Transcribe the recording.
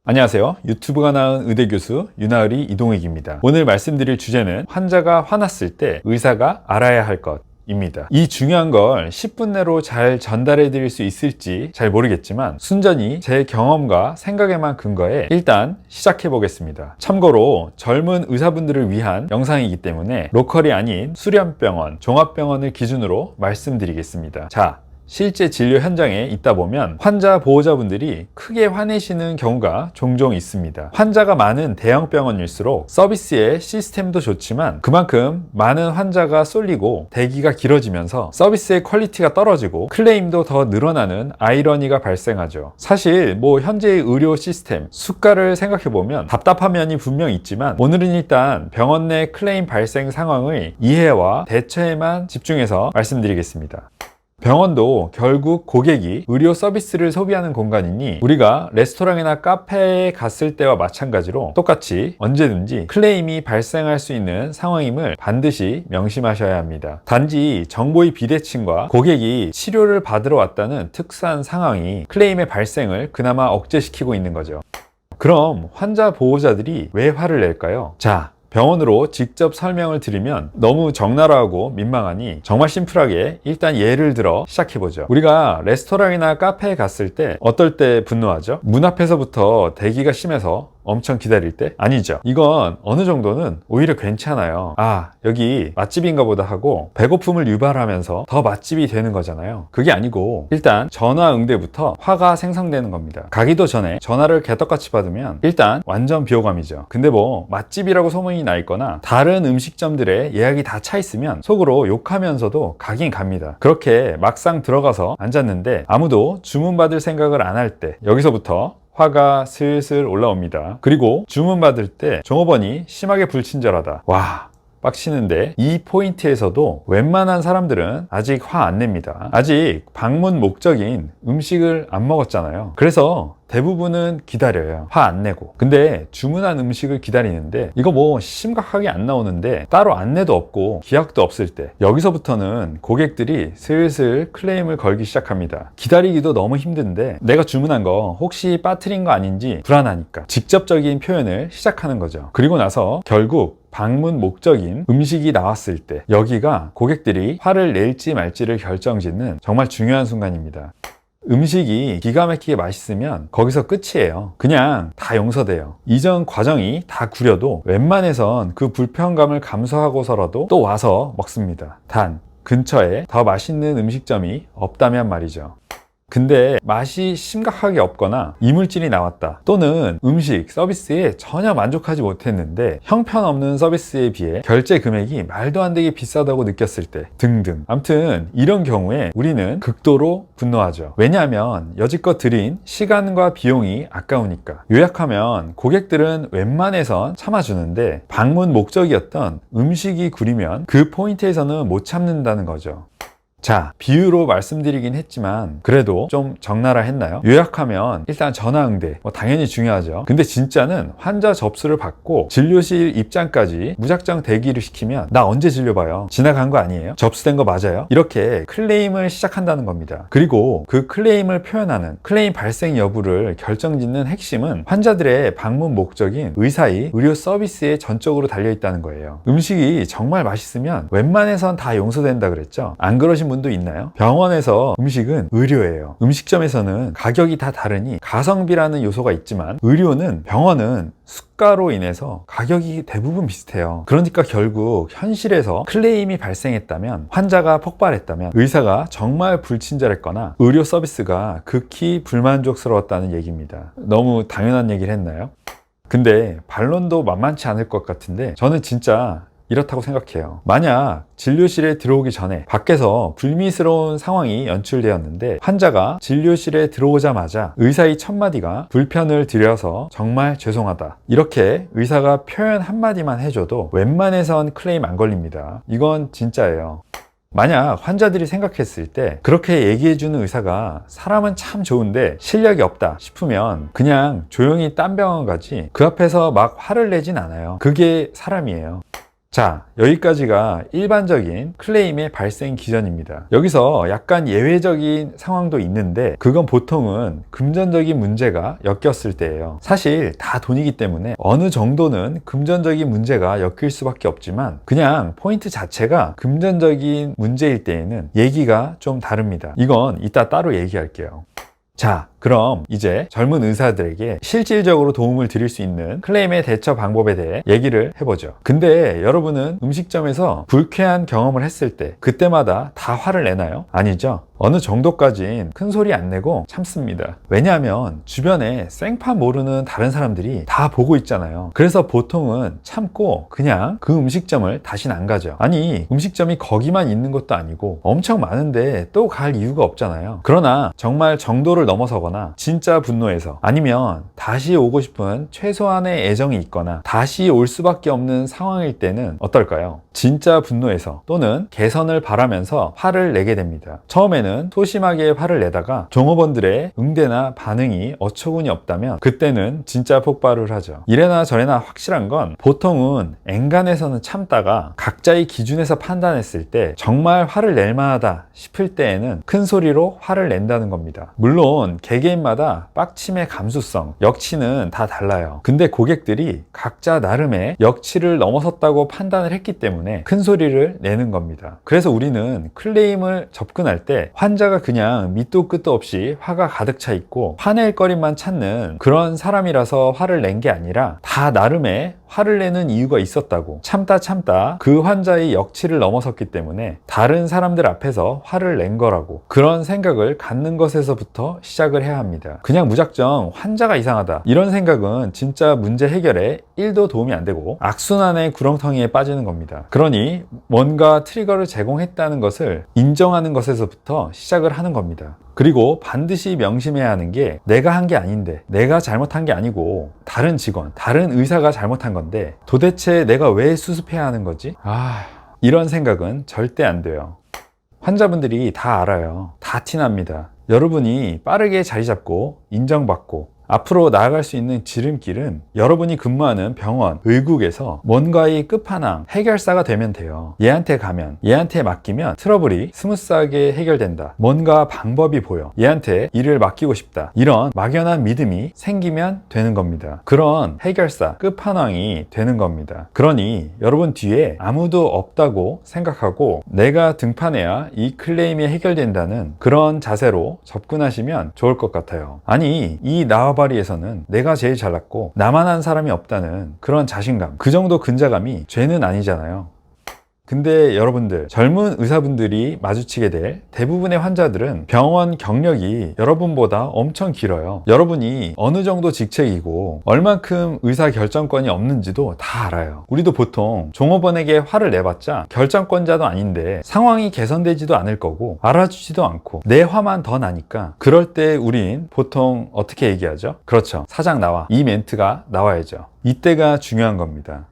안녕하세요. 유튜브가 낳은 의대 교수 윤하을이 이동익입니다. 오늘 말씀드릴 주제는 환자가 화났을 때 의사가 알아야 할 것입니다. 이 중요한 걸 10분 내로 잘 전달해 드릴 수 있을지 잘 모르겠지만 순전히 제 경험과 생각에만 근거해 일단 시작해 보겠습니다. 참고로 젊은 의사분들을 위한 영상이기 때문에 로컬이 아닌 수련병원, 종합병원을 기준으로 말씀드리겠습니다. 자, 실제 진료 현장에 있다 보면 환자 보호자분들이 크게 화내시는 경우가 종종 있습니다. 환자가 많은 대형 병원일수록 서비스의 시스템도 좋지만 그만큼 많은 환자가 쏠리고 대기가 길어지면서 서비스의 퀄리티가 떨어지고 클레임도 더 늘어나는 아이러니가 발생하죠. 사실 현재의 의료 시스템 수가를 생각해보면 답답한 면이 분명 있지만 오늘은 일단 병원 내 클레임 발생 상황의 이해와 대처에만 집중해서 말씀드리겠습니다. 병원도 결국 고객이 의료 서비스를 소비하는 공간이니 우리가 레스토랑이나 카페에 갔을 때와 마찬가지로 똑같이 언제든지 클레임이 발생할 수 있는 상황임을 반드시 명심하셔야 합니다. 단지 정보의 비대칭과 고객이 치료를 받으러 왔다는 특수한 상황이 클레임의 발생을 그나마 억제시키고 있는 거죠. 그럼 환자 보호자들이 왜 화를 낼까요? 자, 병원으로 직접 설명을 드리면 너무 적나라하고 민망하니 정말 심플하게 일단 예를 들어 시작해보죠. 우리가 레스토랑이나 카페에 갔을 때 어떨 때 분노하죠? 문 앞에서부터 대기가 심해서 엄청 기다릴 때? 아니죠. 이건 어느 정도는 오히려 괜찮아요. 아, 여기 맛집인가 보다 하고 배고픔을 유발하면서 더 맛집이 되는 거잖아요. 그게 아니고 일단 전화 응대부터 화가 생성되는 겁니다. 가기도 전에 전화를 개떡같이 받으면 일단 완전 비호감이죠. 근데 맛집이라고 소문이 나 있거나 다른 음식점들에 예약이 다 차 있으면 속으로 욕하면서도 가긴 갑니다. 그렇게 막상 들어가서 앉았는데 아무도 주문받을 생각을 안 할 때 여기서부터 화가 슬슬 올라옵니다. 그리고 주문받을 때 종업원이 심하게 불친절하다. 와, 빡치는데 이 포인트에서도 웬만한 사람들은 아직 화 안 냅니다. 아직 방문 목적인 음식을 안 먹었잖아요. 그래서 대부분은 기다려요. 화 안 내고. 근데 주문한 음식을 기다리는데 이거 심각하게 안 나오는데 따로 안내도 없고 기약도 없을 때 여기서부터는 고객들이 슬슬 클레임을 걸기 시작합니다. 기다리기도 너무 힘든데 내가 주문한 거 혹시 빠뜨린 거 아닌지 불안하니까 직접적인 표현을 시작하는 거죠. 그리고 나서 결국 방문 목적인 음식이 나왔을 때 여기가 고객들이 화를 낼지 말지를 결정짓는 정말 중요한 순간입니다. 음식이 기가 막히게 맛있으면 거기서 끝이에요. 그냥 다 용서돼요. 이전 과정이 다 구려도 웬만해선 그 불편감을 감수하고서라도 또 와서 먹습니다. 단 근처에 더 맛있는 음식점이 없다면 말이죠. 근데 맛이 심각하게 없거나 이물질이 나왔다 또는 음식, 서비스에 전혀 만족하지 못했는데 형편없는 서비스에 비해 결제 금액이 말도 안 되게 비싸다고 느꼈을 때 등등. 아무튼 이런 경우에 우리는 극도로 분노하죠. 왜냐하면 여지껏 들인 시간과 비용이 아까우니까. 요약하면 고객들은 웬만해선 참아주는데 방문 목적이었던 음식이 구리면 그 포인트에서는 못 참는다는 거죠. 자, 비유로 말씀드리긴 했지만 그래도 좀 적나라 했나요? 요약하면 일단 전화응대 당연히 중요하죠. 근데 진짜는 환자 접수를 받고 진료실 입장까지 무작정 대기를 시키면 나 언제 진료 봐요? 지나간 거 아니에요? 접수된 거 맞아요? 이렇게 클레임을 시작한다는 겁니다. 그리고 그 클레임을 표현하는 클레임 발생 여부를 결정짓는 핵심은 환자들의 방문 목적인 의사의 의료 서비스에 전적으로 달려있다는 거예요. 음식이 정말 맛있으면 웬만해선 다 용서된다 그랬죠? 안 그러신 분도 있나요? 병원에서 음식은 의료예요. 음식점에서는 가격이 다 다르니 가성비라는 요소가 있지만 의료는 병원은 수가로 인해서 가격이 대부분 비슷해요. 그러니까 결국 현실에서 클레임이 발생했다면 환자가 폭발했다면 의사가 정말 불친절했거나 의료 서비스가 극히 불만족스러웠다는 얘기입니다. 너무 당연한 얘기를 했나요? 근데 반론도 만만치 않을 것 같은데 저는 진짜 이렇다고 생각해요. 만약 진료실에 들어오기 전에 밖에서 불미스러운 상황이 연출되었는데 환자가 진료실에 들어오자마자 의사의 첫 마디가 불편을 드려서 정말 죄송하다 이렇게 의사가 표현 한마디만 해줘도 웬만해선 클레임 안 걸립니다. 이건 진짜예요. 만약 환자들이 생각했을 때 그렇게 얘기해주는 의사가 사람은 참 좋은데 실력이 없다 싶으면 그냥 조용히 딴 병원 가지 그 앞에서 막 화를 내진 않아요. 그게 사람이에요. 자, 여기까지가 일반적인 클레임의 발생 기전입니다. 여기서 약간 예외적인 상황도 있는데 그건 보통은 금전적인 문제가 엮였을 때예요. 사실 다 돈이기 때문에 어느 정도는 금전적인 문제가 엮일 수밖에 없지만 그냥 포인트 자체가 금전적인 문제일 때에는 얘기가 좀 다릅니다. 이건 이따 따로 얘기할게요. 자, 그럼 이제 젊은 의사들에게 실질적으로 도움을 드릴 수 있는 클레임의 대처 방법에 대해 얘기를 해보죠. 근데 여러분은 음식점에서 불쾌한 경험을 했을 때 그때마다 다 화를 내나요? 아니죠. 어느 정도까진 큰 소리 안 내고 참습니다. 왜냐하면 주변에 생파 모르는 다른 사람들이 다 보고 있잖아요. 그래서 보통은 참고 그냥 그 음식점을 다시는 안 가죠. 아니, 음식점이 거기만 있는 것도 아니고 엄청 많은데 또 갈 이유가 없잖아요. 그러나 정말 정도를 넘어서거나 진짜 분노해서 아니면 다시 오고 싶은 최소한의 애정이 있거나 다시 올 수밖에 없는 상황일 때는 어떨까요? 진짜 분노해서 또는 개선을 바라면서 화를 내게 됩니다. 처음에는 소심하게 화를 내다가 종업원들의 응대나 반응이 어처구니 없다면 그때는 진짜 폭발을 하죠. 이래나 저래나 확실한 건 보통은 엔간해서는 참다가 각자의 기준에서 판단했을 때 정말 화를 낼 만하다 싶을 때에는 큰 소리로 화를 낸다는 겁니다. 물론 개개인마다 빡침의 감수성, 역치는 다 달라요. 근데 고객들이 각자 나름의 역치를 넘어섰다고 판단을 했기 때문에 큰 소리를 내는 겁니다. 그래서 우리는 클레임을 접근할 때 환자가 그냥 밑도 끝도 없이 화가 가득 차 있고 화낼 거리만 찾는 그런 사람이라서 화를 낸 게 아니라 다 나름의 화를 내는 이유가 있었다고 참다 그 환자의 역치를 넘어섰기 때문에 다른 사람들 앞에서 화를 낸 거라고 그런 생각을 갖는 것에서부터 시작을 해야 합니다. 그냥 무작정 환자가 이상하다 이런 생각은 진짜 문제 해결에 1도 도움이 안 되고 악순환의 구렁텅이에 빠지는 겁니다. 그러니 뭔가 트리거를 제공했다는 것을 인정하는 것에서부터 시작을 하는 겁니다. 그리고 반드시 명심해야 하는 게 내가 한 게 아닌데 내가 잘못한 게 아니고 다른 직원, 다른 의사가 잘못한 건데 도대체 내가 왜 수습해야 하는 거지? 이런 생각은 절대 안 돼요. 환자분들이 다 알아요. 다 티납니다. 여러분이 빠르게 자리 잡고 인정받고 앞으로 나아갈 수 있는 지름길은 여러분이 근무하는 병원, 의국에서 뭔가의 끝판왕, 해결사가 되면 돼요. 얘한테 가면, 얘한테 맡기면 트러블이 스무스하게 해결된다. 뭔가 방법이 보여. 얘한테 일을 맡기고 싶다. 이런 막연한 믿음이 생기면 되는 겁니다. 그런 해결사, 끝판왕이 되는 겁니다. 그러니 여러분 뒤에 아무도 없다고 생각하고 내가 등판해야 이 클레임이 해결된다는 그런 자세로 접근하시면 좋을 것 같아요. 아니, 이 나와바리에서는 내가 제일 잘났고 나만 한 사람이 없다는 그런 자신감, 그 정도 근자감이 죄는 아니잖아요. 근데 여러분들, 젊은 의사분들이 마주치게 될 대부분의 환자들은 병원 경력이 여러분보다 엄청 길어요. 여러분이 어느 정도 직책이고 얼만큼 의사 결정권이 없는지도 다 알아요. 우리도 보통 종업원에게 화를 내봤자 결정권자도 아닌데 상황이 개선되지도 않을 거고 알아주지도 않고 내 화만 더 나니까 그럴 때 우린 보통 어떻게 얘기하죠? 그렇죠. 사장 나와. 이 멘트가 나와야죠. 이때가 중요한 겁니다.